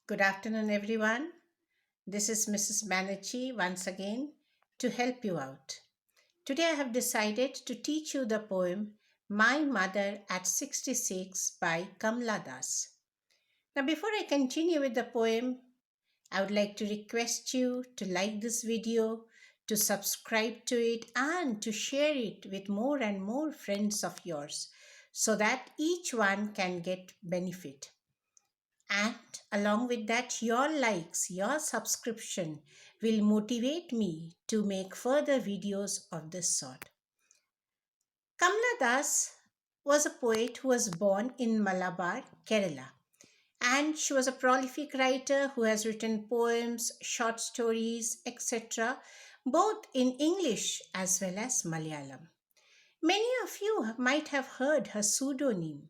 Good afternoon, everyone. This is Mrs. Banerjee once again to help you out. Today, I have decided to teach you the poem My Mother at 66 by Kamla Das. Now, before I continue with the poem, I would like to request you to like this video, to subscribe to it, and to share it with more and more friends of yours so that each one can get benefit. And along with that, your likes, your subscription will motivate me to make further videos of this sort. Kamla Das was a poet who was born in Malabar, Kerala. And she was a prolific writer who has written poems, short stories, etc., both in English as well as Malayalam. Many of you might have heard her pseudonym.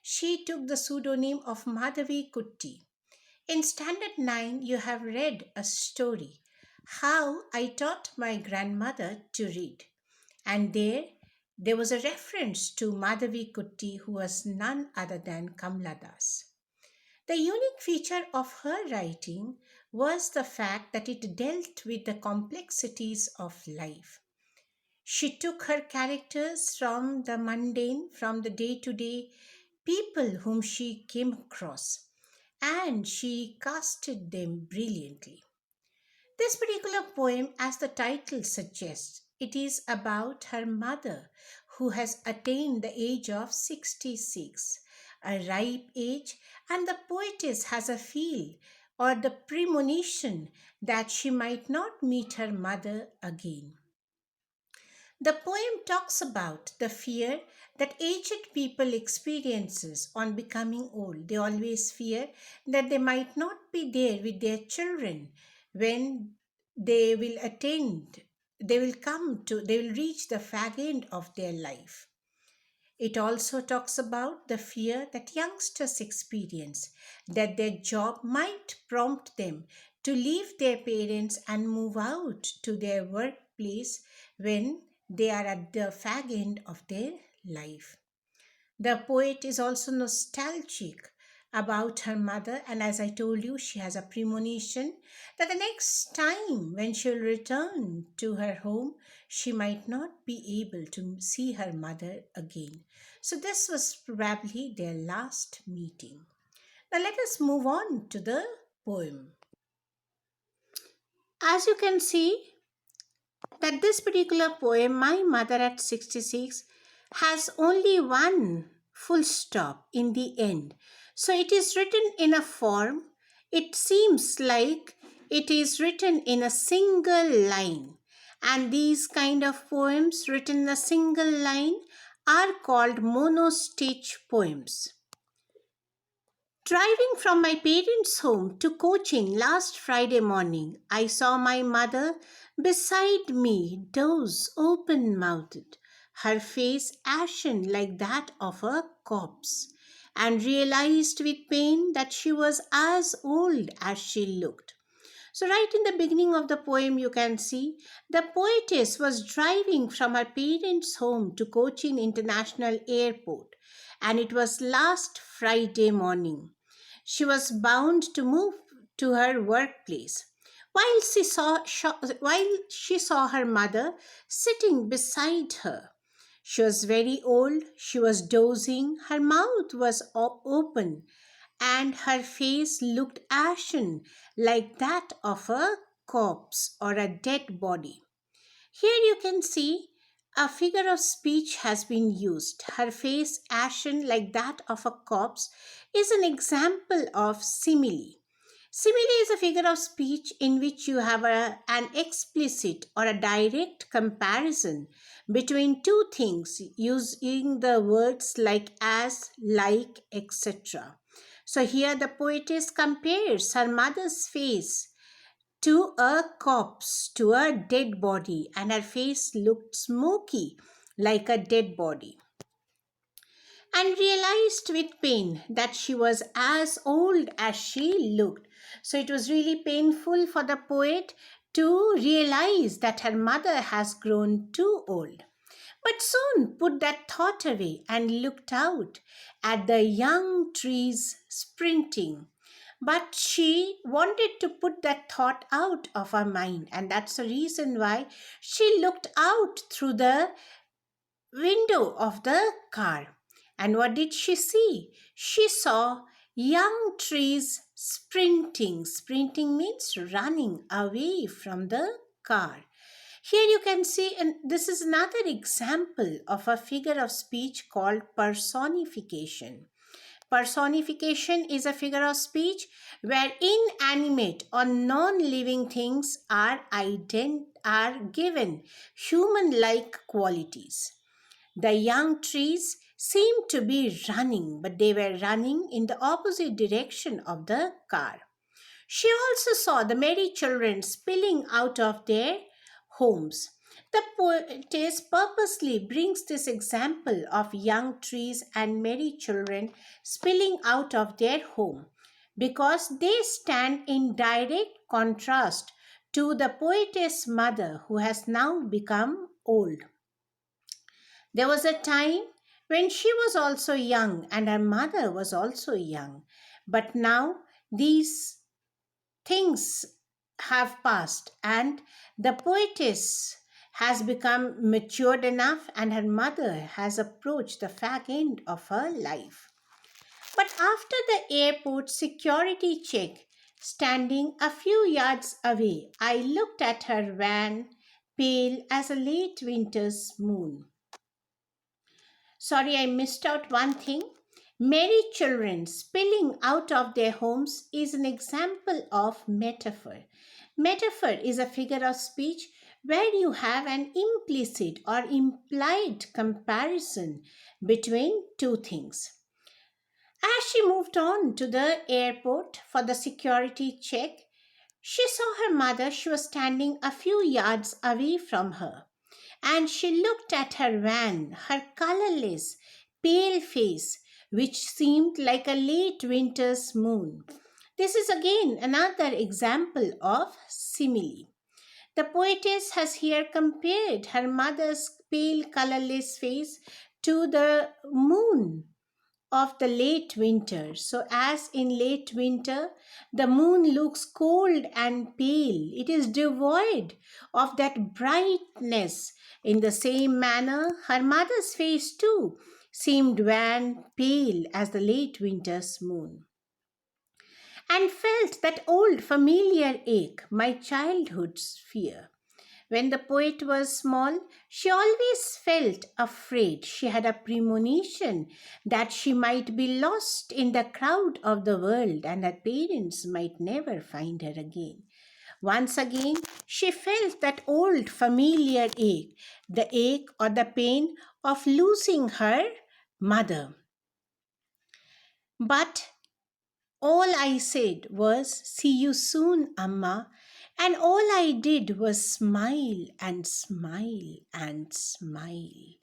She took the pseudonym of Madhavi Kutti. In Standard 9, you have read a story, How I Taught My Grandmother to Read. And there was a reference to Madhavi Kutti, who was none other than Kamla Das. The unique feature of her writing was the fact that it dealt with the complexities of life. She took her characters from the mundane, from the day to day people whom she came across, and she casted them brilliantly. This particular poem, as the title suggests, it is about her mother who has attained the age of 66, a ripe age, and the poetess has a feel or the premonition that she might not meet her mother again. The poem talks about the fear that aged people experiences on becoming old. They always fear that they might not be there with their children when they will attend, they will reach the fag end of their life. It also talks about the fear that youngsters experience that their job might prompt them to leave their parents and move out to their workplace when they are at the fag end of their life. The poet is also nostalgic about her mother, and as I told you, she has a premonition that the next time when she'll return to her home, she might not be able to see her mother again. So, this was probably their last meeting. Now, let us move on to the poem. As you can see, that this particular poem, My Mother at 66, has only one full stop in the end. So it is written in a form, it seems like it is written in a single line. And these kind of poems written in a single line are called monostage poems. Driving from my parents' home to coaching last Friday morning, I saw my mother beside me, doze open mouthed, her face ashen like that of a corpse, and realized with pain that she was as old as she looked. So, right in the beginning of the poem, you can see the poetess was driving from her parents' home to Cochin International Airport, and it was last Friday morning. She was bound to move to her workplace. While she saw her mother sitting beside her, she was very old, she was dozing, her mouth was open, and her face looked ashen like that of a corpse or a dead body. Here you can see a figure of speech has been used. Her face ashen like that of a corpse is an example of simile. Simile is a figure of speech in which you have an explicit or a direct comparison between two things using the words like as, like, etc. So here the poetess compares her mother's face to a corpse, to a dead body, and her face looked smoky like a dead body, and realized with pain that she was as old as she looked. So it was really painful for the poet to realize that her mother has grown too old. But soon put that thought away and looked out at the young trees sprinting, but she wanted to put that thought out of her mind, and that's the reason why she looked out through the window of the car. And what did she see? She saw young trees sprinting. Sprinting means running away from the car. Here you can see, and this is another example of a figure of speech called personification. Personification is a figure of speech where inanimate or non-living things are given human-like qualities. The young trees seemed to be running, but they were running in the opposite direction of the car. She also saw the merry children spilling out of their homes. The poetess purposely brings this example of young trees and merry children spilling out of their home because they stand in direct contrast to the poetess mother who has now become old. There was a time when she was also young and her mother was also young, but now these things have passed and the poetess has become matured enough and her mother has approached the fag end of her life. But after the airport security check, standing a few yards away, I looked at her van, pale as a late winter's moon. Sorry, I missed out one thing. Merry children spilling out of their homes is an example of metaphor. Metaphor is a figure of speech where you have an implicit or implied comparison between two things. As she moved on to the airport for the security check, she saw her mother. She was standing a few yards away from her and she looked at her van, her colorless, pale face, which seemed like a late winter's moon. This is again another example of simile. The poetess has here compared her mother's pale, colorless face to the moon of the late winter. So, as in late winter, the moon looks cold and pale, it is devoid of that brightness. In the same manner, her mother's face too seemed wan, pale as the late winter's moon, and felt that old familiar ache, my childhood's fear. When the poet was small, she always felt afraid. She had a premonition that she might be lost in the crowd of the world and her parents might never find her again. Once again, she felt that old familiar ache, the ache or the pain of losing her mother. But all I said was, "See you soon, Amma." And all I did was smile and smile and smile.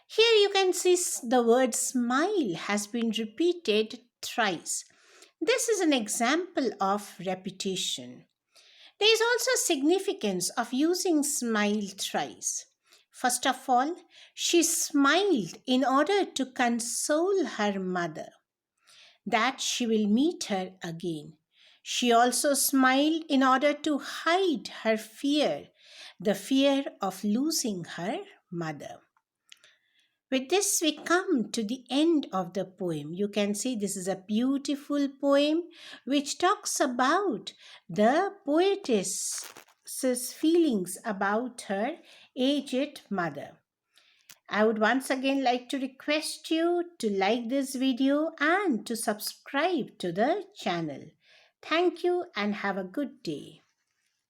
Here you can see the word smile has been repeated thrice. This is an example of repetition. There is also significance of using smile thrice. First of all, she smiled in order to console her mother that she will meet her again. She also smiled in order to hide her fear, the fear of losing her mother. With this, we come to the end of the poem. You can see this is a beautiful poem which talks about the poetess's feelings about her aged mother. I would once again like to request you to like this video and to subscribe to the channel. Thank you and have a good day.